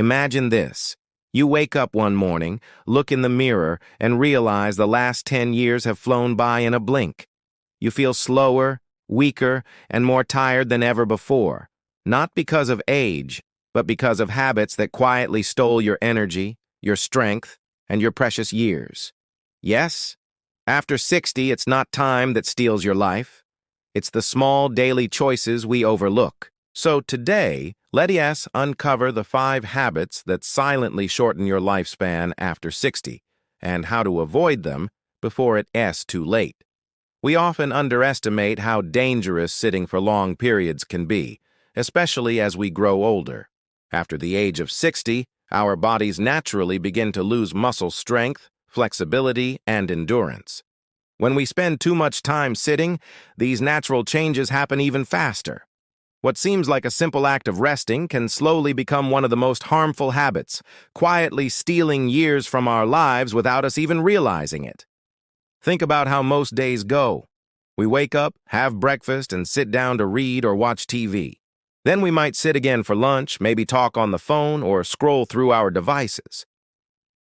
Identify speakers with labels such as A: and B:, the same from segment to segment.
A: Imagine this. You wake up one morning, look in the mirror, and realize the last 10 years have flown by in a blink. You feel slower, weaker, and more tired than ever before, not because of age, but because of habits that quietly stole your energy, your strength, and your precious years. Yes, after 60, it's not time that steals your life. It's the small daily choices we overlook. So today, let us uncover the 5 habits that silently shorten your lifespan after 60, and how to avoid them before it's too late. We often underestimate how dangerous sitting for long periods can be, especially as we grow older. After the age of 60, our bodies naturally begin to lose muscle strength, flexibility, and endurance. When we spend too much time sitting, these natural changes happen even faster. What seems like a simple act of resting can slowly become one of the most harmful habits, quietly stealing years from our lives without us even realizing it. Think about how most days go. We wake up, have breakfast, and sit down to read or watch TV. Then we might sit again for lunch, maybe talk on the phone, or scroll through our devices.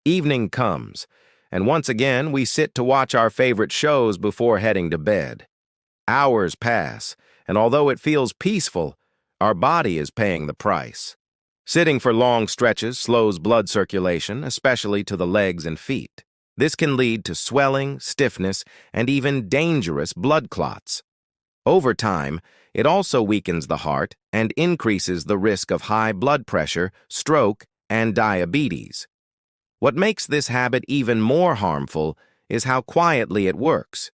A: Evening comes, and once again we sit to watch our favorite shows before heading to bed. Hours pass, and although it feels peaceful, our body is paying the price. Sitting for long stretches slows blood circulation, especially to the legs and feet. This can lead to swelling, stiffness, and even dangerous blood clots. Over time, it also weakens the heart and increases the risk of high blood pressure, stroke, and diabetes. What makes this habit even more harmful is how quietly it works.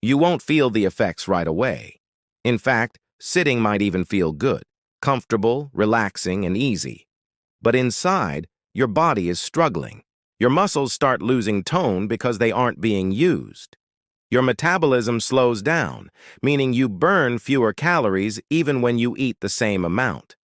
A: You won't feel the effects right away. In fact, sitting might even feel good, comfortable, relaxing, and easy. But inside, your body is struggling. Your muscles start losing tone because they aren't being used. Your metabolism slows down, meaning you burn fewer calories even when you eat the same amount.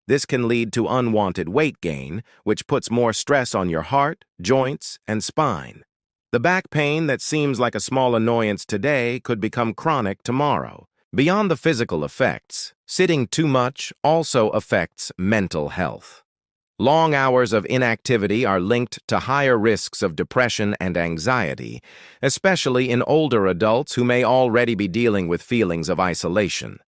A: This can lead to unwanted weight gain, which puts more stress on your heart, joints, and spine. The back pain that seems like a small annoyance today could become chronic tomorrow. Beyond the physical effects, sitting too much also affects mental health. Long hours of inactivity are linked to higher risks of depression and anxiety, especially in older adults who may already be dealing with feelings of isolation.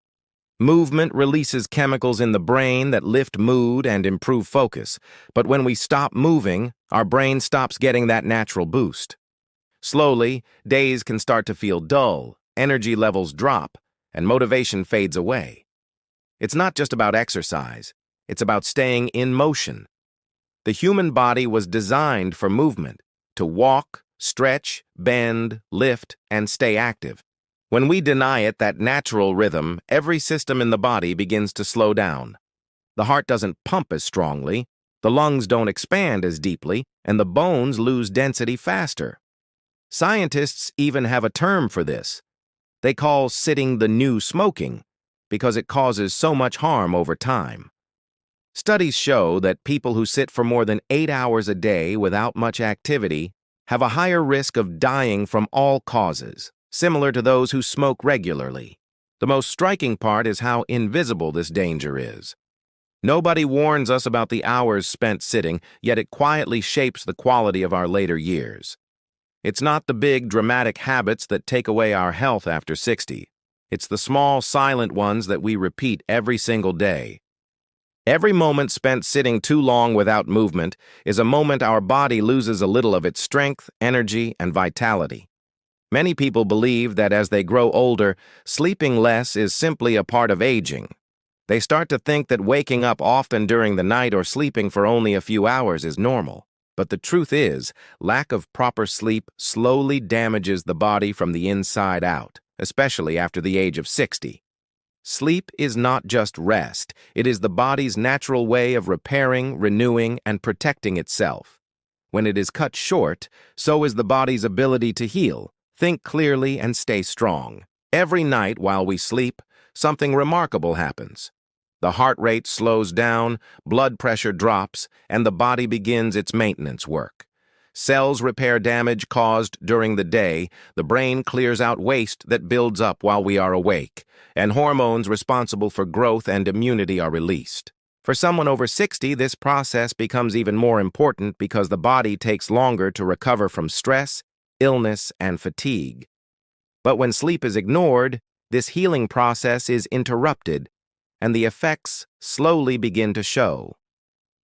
A: Movement releases chemicals in the brain that lift mood and improve focus, but when we stop moving, our brain stops getting that natural boost. Slowly, days can start to feel dull, energy levels drop, and motivation fades away. It's not just about exercise. It's about staying in motion. The human body was designed for movement, to walk, stretch, bend, lift, and stay active. When we deny it that natural rhythm, every system in the body begins to slow down. The heart doesn't pump as strongly, the lungs don't expand as deeply, and the bones lose density faster. Scientists even have a term for this. They call sitting the new smoking, because it causes so much harm over time. Studies show that people who sit for more than 8 hours a day without much activity have a higher risk of dying from all causes, similar to those who smoke regularly. The most striking part is how invisible this danger is. Nobody warns us about the hours spent sitting, yet it quietly shapes the quality of our later years. It's not the big, dramatic habits that take away our health after 60. It's the small, silent ones that we repeat every single day. Every moment spent sitting too long without movement is a moment our body loses a little of its strength, energy, and vitality. Many people believe that as they grow older, sleeping less is simply a part of aging. They start to think that waking up often during the night or sleeping for only a few hours is normal. But the truth is, lack of proper sleep slowly damages the body from the inside out, especially after the age of 60. Sleep is not just rest, it is the body's natural way of repairing, renewing, and protecting itself. When it is cut short, so is the body's ability to heal, think clearly, and stay strong. Every night while we sleep, something remarkable happens. The heart rate slows down, blood pressure drops, and the body begins its maintenance work. Cells repair damage caused during the day, the brain clears out waste that builds up while we are awake, and hormones responsible for growth and immunity are released. For someone over 60, this process becomes even more important because the body takes longer to recover from stress, illness, and fatigue. But when sleep is ignored, this healing process is interrupted, and the effects slowly begin to show.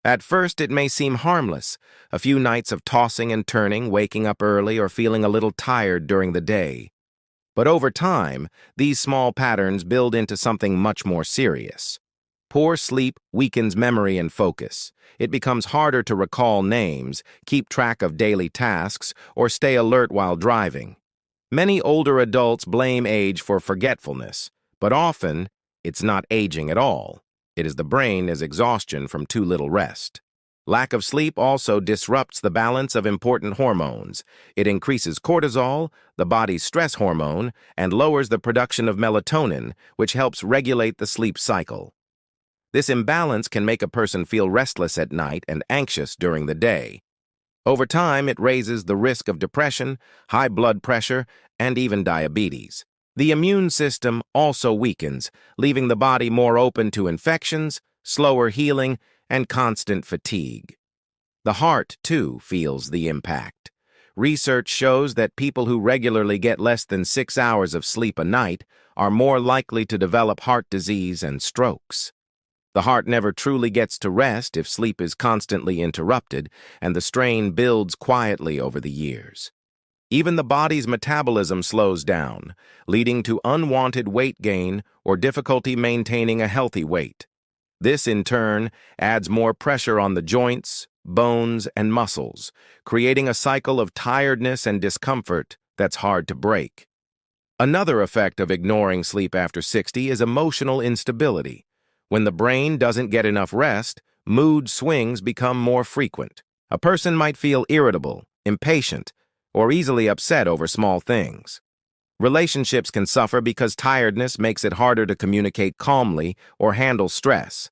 A: At first, it may seem harmless, a few nights of tossing and turning, waking up early, or feeling a little tired during the day. But over time, these small patterns build into something much more serious. Poor sleep weakens memory and focus. It becomes harder to recall names, keep track of daily tasks, or stay alert while driving. Many older adults blame age for forgetfulness, but often it's not aging at all. It is the brain's exhaustion from too little rest. Lack of sleep also disrupts the balance of important hormones. It increases cortisol, the body's stress hormone, and lowers the production of melatonin, which helps regulate the sleep cycle. This imbalance can make a person feel restless at night and anxious during the day. Over time, it raises the risk of depression, high blood pressure, and even diabetes. The immune system also weakens, leaving the body more open to infections, slower healing, and constant fatigue. The heart, too, feels the impact. Research shows that people who regularly get less than 6 hours of sleep a night are more likely to develop heart disease and strokes. The heart never truly gets to rest if sleep is constantly interrupted, and the strain builds quietly over the years. Even the body's metabolism slows down, leading to unwanted weight gain or difficulty maintaining a healthy weight. This, in turn, adds more pressure on the joints, bones, and muscles, creating a cycle of tiredness and discomfort that's hard to break. Another effect of ignoring sleep after 60 is emotional instability. When the brain doesn't get enough rest, mood swings become more frequent. A person might feel irritable, impatient, or easily upset over small things. Relationships can suffer because tiredness makes it harder to communicate calmly or handle stress.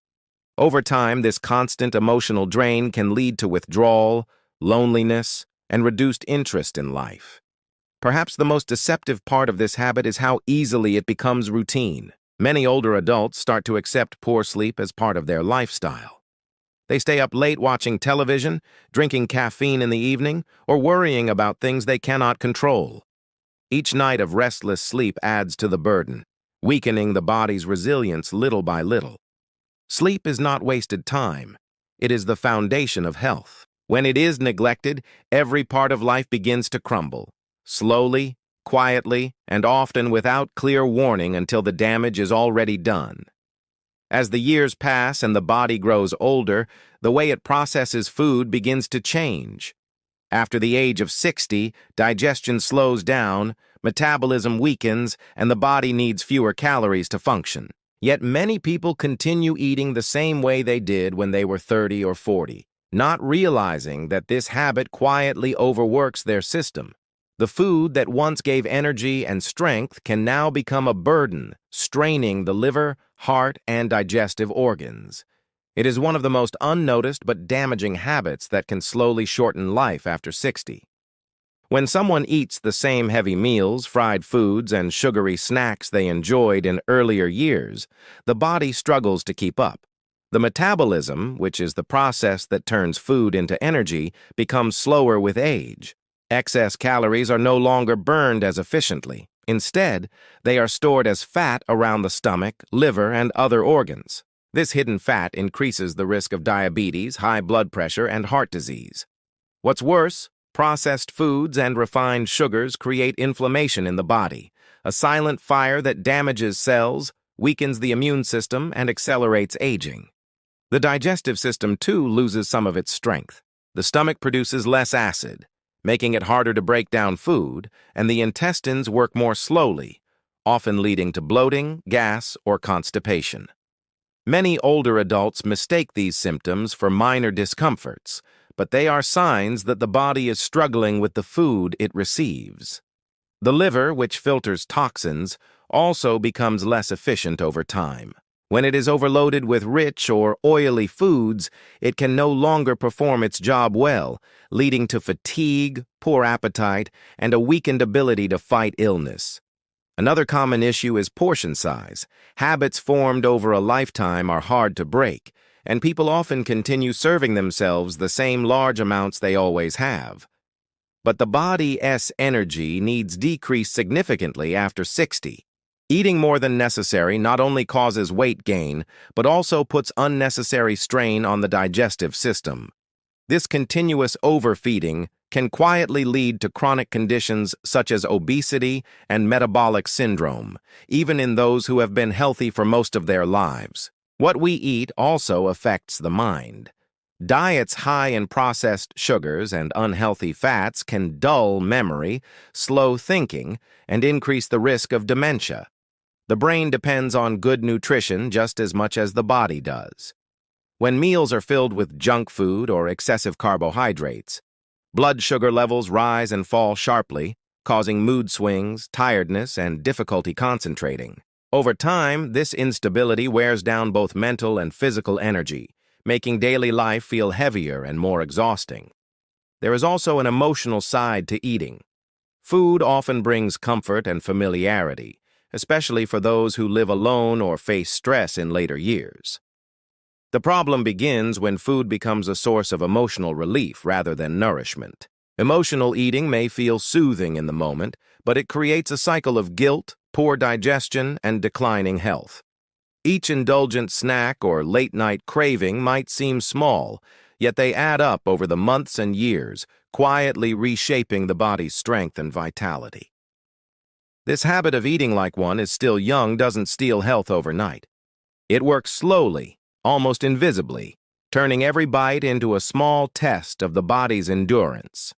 A: Over time, this constant emotional drain can lead to withdrawal, loneliness, and reduced interest in life. Perhaps the most deceptive part of this habit is how easily it becomes routine. Many older adults start to accept poor sleep as part of their lifestyle. They stay up late watching television, drinking caffeine in the evening, or worrying about things they cannot control. Each night of restless sleep adds to the burden, weakening the body's resilience little by little. Sleep is not wasted time. It is the foundation of health. When it is neglected, every part of life begins to crumble, slowly, quietly, and often without clear warning until the damage is already done. As the years pass and the body grows older, the way it processes food begins to change. After the age of 60, digestion slows down, metabolism weakens, and the body needs fewer calories to function. Yet many people continue eating the same way they did when they were 30 or 40, not realizing that this habit quietly overworks their system. The food that once gave energy and strength can now become a burden, straining the liver, heart, and digestive organs. It is one of the most unnoticed but damaging habits that can slowly shorten life after 60. When someone eats the same heavy meals, fried foods, and sugary snacks they enjoyed in earlier years, the body struggles to keep up. The metabolism, which is the process that turns food into energy, becomes slower with age. Excess calories are no longer burned as efficiently. Instead, they are stored as fat around the stomach, liver, and other organs. This hidden fat increases the risk of diabetes, high blood pressure, and heart disease. What's worse, processed foods and refined sugars create inflammation in the body, a silent fire that damages cells, weakens the immune system, and accelerates aging. The digestive system, too, loses some of its strength. The stomach produces less acid, making it harder to break down food, and the intestines work more slowly, often leading to bloating, gas, or constipation. Many older adults mistake these symptoms for minor discomforts, but they are signs that the body is struggling with the food it receives. The liver, which filters toxins, also becomes less efficient over time. When it is overloaded with rich or oily foods, it can no longer perform its job well, leading to fatigue, poor appetite, and a weakened ability to fight illness. Another common issue is portion size. Habits formed over a lifetime are hard to break, and people often continue serving themselves the same large amounts they always have. But the body's energy needs decrease significantly after 60. Eating more than necessary not only causes weight gain, but also puts unnecessary strain on the digestive system. This continuous overfeeding can quietly lead to chronic conditions such as obesity and metabolic syndrome, even in those who have been healthy for most of their lives. What we eat also affects the mind. Diets high in processed sugars and unhealthy fats can dull memory, slow thinking, and increase the risk of dementia. The brain depends on good nutrition just as much as the body does. When meals are filled with junk food or excessive carbohydrates, blood sugar levels rise and fall sharply, causing mood swings, tiredness, and difficulty concentrating. Over time, this instability wears down both mental and physical energy, making daily life feel heavier and more exhausting. There is also an emotional side to eating. Food often brings comfort and familiarity, especially for those who live alone or face stress in later years. The problem begins when food becomes a source of emotional relief rather than nourishment. Emotional eating may feel soothing in the moment, but it creates a cycle of guilt, poor digestion, and declining health. Each indulgent snack or late-night craving might seem small, yet they add up over the months and years, quietly reshaping the body's strength and vitality. This habit of eating like one is still young doesn't steal health overnight. It works slowly, almost invisibly, turning every bite into a small test of the body's endurance.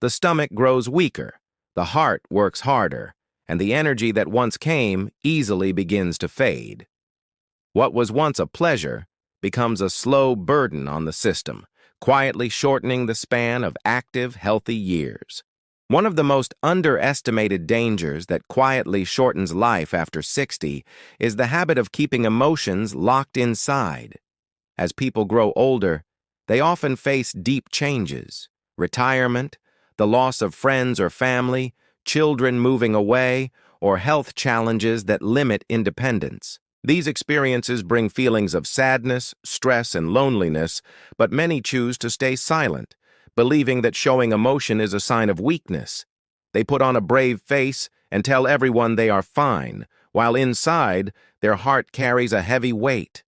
A: The stomach grows weaker, the heart works harder, and the energy that once came easily begins to fade. What was once a pleasure becomes a slow burden on the system, quietly shortening the span of active, healthy years. One of the most underestimated dangers that quietly shortens life after 60 is the habit of keeping emotions locked inside. As people grow older, they often face deep changes: retirement, the loss of friends or family, children moving away, or health challenges that limit independence. These experiences bring feelings of sadness, stress, and loneliness, but many choose to stay silent, believing that showing emotion is a sign of weakness. They put on a brave face and tell everyone they are fine, while inside, their heart carries a heavy weight.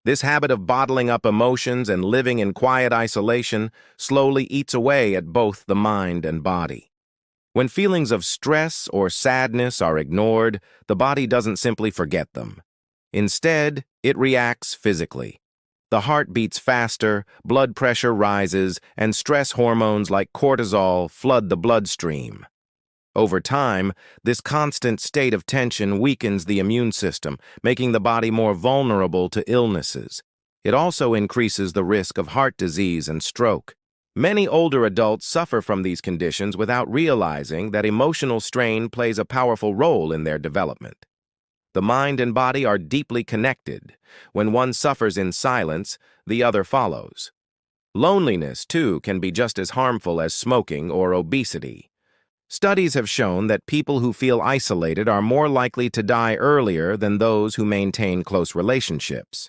A: This habit of bottling up emotions and living in quiet isolation slowly eats away at both the mind and body. When feelings of stress or sadness are ignored, the body doesn't simply forget them. Instead, it reacts physically. The heart beats faster, blood pressure rises, and stress hormones like cortisol flood the bloodstream. Over time, this constant state of tension weakens the immune system, making the body more vulnerable to illnesses. It also increases the risk of heart disease and stroke. Many older adults suffer from these conditions without realizing that emotional strain plays a powerful role in their development. The mind and body are deeply connected. When one suffers in silence, the other follows. Loneliness, too, can be just as harmful as smoking or obesity. Studies have shown that people who feel isolated are more likely to die earlier than those who maintain close relationships.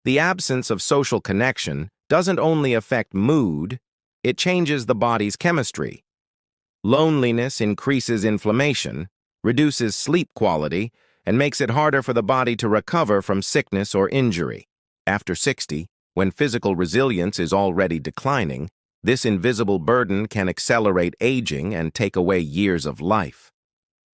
A: The absence of social connection doesn't only affect mood, it changes the body's chemistry. Loneliness increases inflammation, reduces sleep quality, and makes it harder for the body to recover from sickness or injury. After 60, when physical resilience is already declining, this invisible burden can accelerate aging and take away years of life.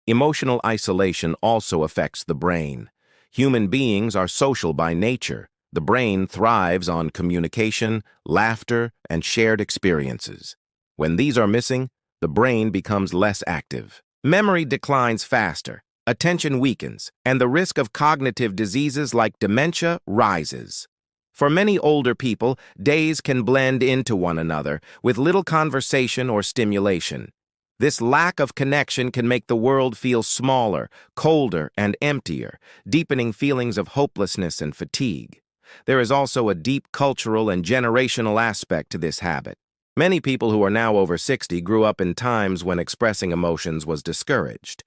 A: Emotional isolation also affects the brain. Human beings are social by nature. The brain thrives on communication, laughter, and shared experiences. When these are missing, the brain becomes less active. Memory declines faster, attention weakens, and the risk of cognitive diseases like dementia rises. For many older people, days can blend into one another with little conversation or stimulation. This lack of connection can make the world feel smaller, colder, and emptier, deepening feelings of hopelessness and fatigue. There is also a deep cultural and generational aspect to this habit. Many people who are now over 60 grew up in times when expressing emotions was discouraged.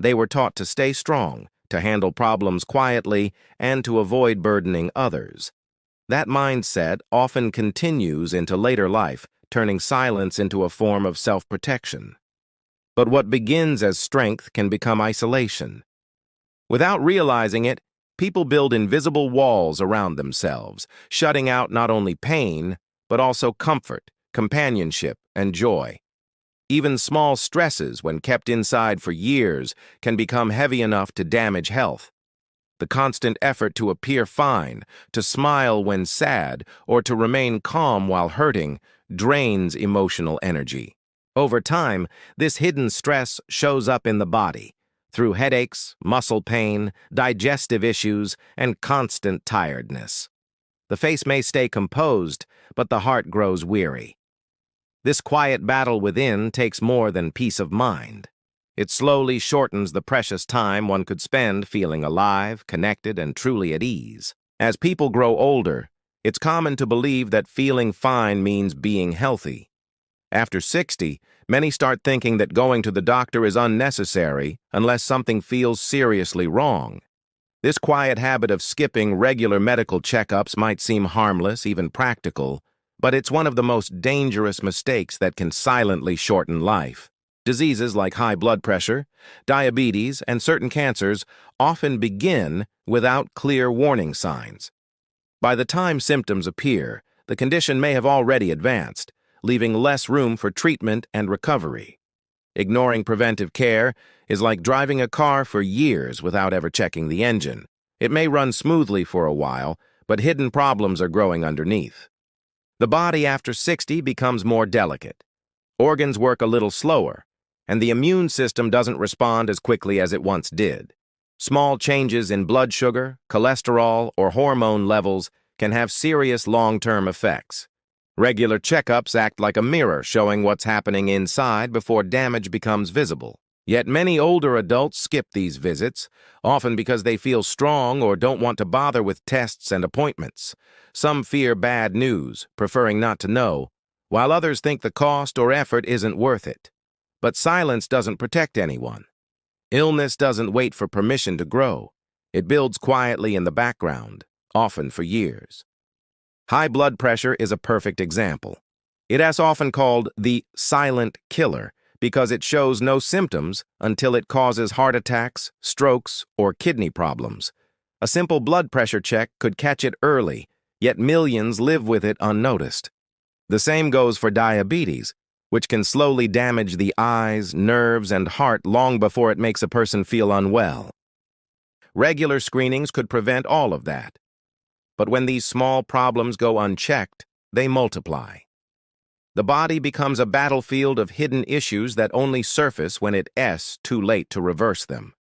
A: They were taught to stay strong, to handle problems quietly, and to avoid burdening others. That mindset often continues into later life, turning silence into a form of self-protection. But what begins as strength can become isolation. Without realizing it, people build invisible walls around themselves, shutting out not only pain, but also comfort, companionship, and joy. Even small stresses, when kept inside for years, can become heavy enough to damage health. The constant effort to appear fine, to smile when sad, or to remain calm while hurting drains emotional energy. Over time, this hidden stress shows up in the body, through headaches, muscle pain, digestive issues, and constant tiredness. The face may stay composed, but the heart grows weary. This quiet battle within takes more than peace of mind. It slowly shortens the precious time one could spend feeling alive, connected, and truly at ease. As people grow older, it's common to believe that feeling fine means being healthy. After 60, many start thinking that going to the doctor is unnecessary unless something feels seriously wrong. This quiet habit of skipping regular medical checkups might seem harmless, even practical, but it's one of the most dangerous mistakes that can silently shorten life. Diseases like high blood pressure, diabetes, and certain cancers often begin without clear warning signs. By the time symptoms appear, the condition may have already advanced, leaving less room for treatment and recovery. Ignoring preventive care is like driving a car for years without ever checking the engine. It may run smoothly for a while, but hidden problems are growing underneath. The body after 60 becomes more delicate. Organs work a little slower, and the immune system doesn't respond as quickly as it once did. Small changes in blood sugar, cholesterol, or hormone levels can have serious long-term effects. Regular checkups act like a mirror showing what's happening inside before damage becomes visible. Yet many older adults skip these visits, often because they feel strong or don't want to bother with tests and appointments. Some fear bad news, preferring not to know, while others think the cost or effort isn't worth it. But silence doesn't protect anyone. Illness doesn't wait for permission to grow. It builds quietly in the background, often for years. High blood pressure is a perfect example. It is often called the silent killer because it shows no symptoms until it causes heart attacks, strokes, or kidney problems. A simple blood pressure check could catch it early, yet millions live with it unnoticed. The same goes for diabetes, which can slowly damage the eyes, nerves, and heart long before it makes a person feel unwell. Regular screenings could prevent all of that. But when these small problems go unchecked, they multiply. The body becomes a battlefield of hidden issues that only surface when it's too late to reverse them.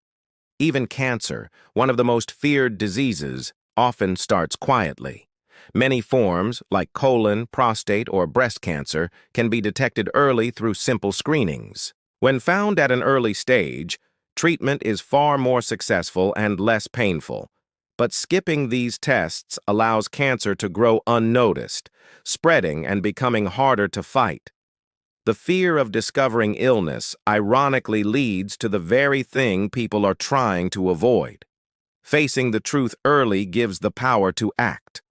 A: Even cancer, one of the most feared diseases, often starts quietly. Many forms, like colon, prostate, or breast cancer, can be detected early through simple screenings. When found at an early stage, treatment is far more successful and less painful. But skipping these tests allows cancer to grow unnoticed, spreading and becoming harder to fight. The fear of discovering illness ironically leads to the very thing people are trying to avoid. Facing the truth early gives the power to act.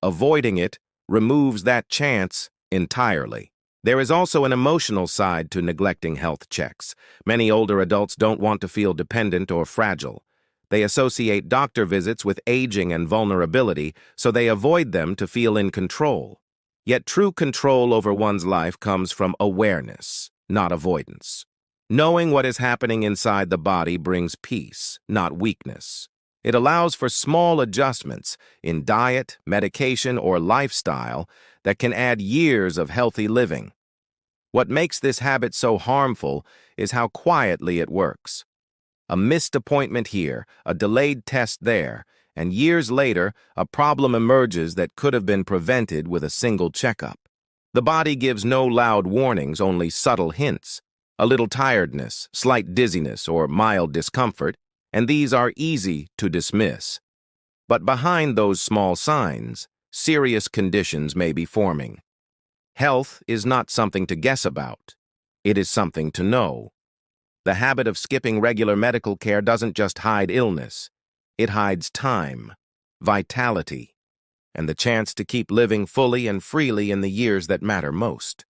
A: Avoiding it removes that chance entirely. There is also an emotional side to neglecting health checks. Many older adults don't want to feel dependent or fragile. They associate doctor visits with aging and vulnerability, so they avoid them to feel in control. Yet true control over one's life comes from awareness, not avoidance. Knowing what is happening inside the body brings peace, not weakness. It allows for small adjustments in diet, medication, or lifestyle that can add years of healthy living. What makes this habit so harmful is how quietly it works. A missed appointment here, a delayed test there, and years later, a problem emerges that could have been prevented with a single checkup. The body gives no loud warnings, only subtle hints. A little tiredness, slight dizziness, or mild discomfort, and these are easy to dismiss. But behind those small signs, serious conditions may be forming. Health is not something to guess about. It is something to know. The habit of skipping regular medical care doesn't just hide illness. It hides time, vitality, and the chance to keep living fully and freely in the years that matter most.